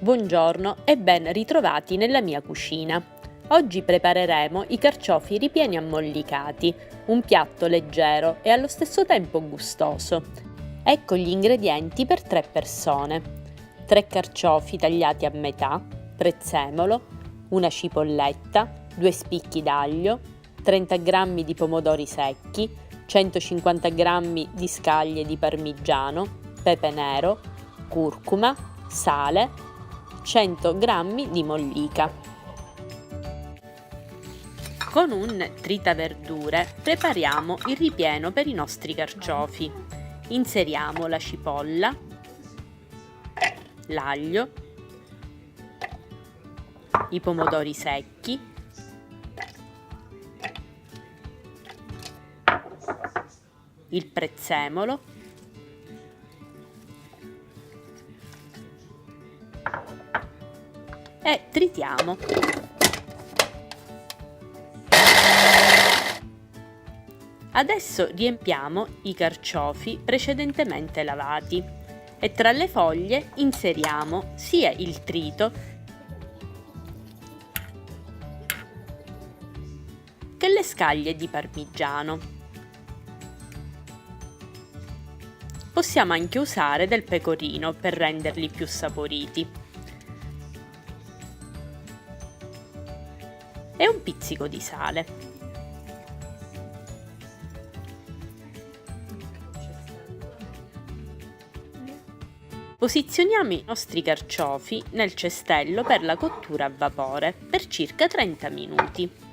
Buongiorno e ben ritrovati nella mia cucina. Oggi prepareremo i carciofi ripieni ammollicati, un piatto leggero e allo stesso tempo gustoso. Ecco gli ingredienti per 3 persone: 3 carciofi tagliati a metà, prezzemolo, una cipolletta, 2 spicchi d'aglio, 30 g di pomodori secchi, 150 g di scaglie di parmigiano, pepe nero, curcuma, sale, 100 g di mollica. Con un tritaverdure prepariamo il ripieno per i nostri carciofi. Inseriamo la cipolla, l'aglio, i pomodori secchi, il prezzemolo, e tritiamo. Adesso riempiamo i carciofi precedentemente lavati e tra le foglie inseriamo sia il trito che le scaglie di parmigiano. Possiamo anche usare del pecorino per renderli più saporiti. E un pizzico di sale. Posizioniamo i nostri carciofi nel cestello per la cottura a vapore per circa 30 minuti.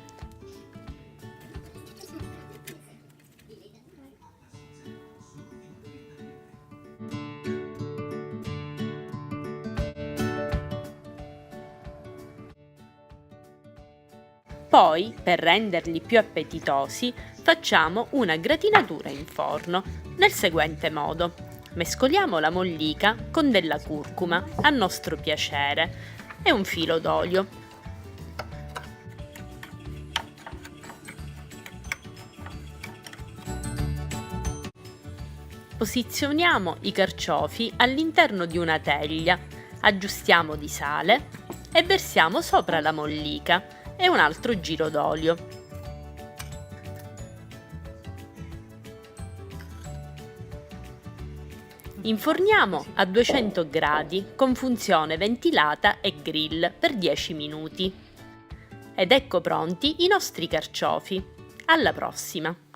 Poi, per renderli più appetitosi, facciamo una gratinatura in forno nel seguente modo: mescoliamo la mollica con della curcuma a nostro piacere e un filo d'olio. Posizioniamo i carciofi all'interno di una teglia, aggiustiamo di sale e versiamo sopra la mollica e un altro giro d'olio. Inforniamo a 200 gradi con funzione ventilata e grill per 10 minuti. Ed ecco pronti i nostri carciofi. Alla prossima!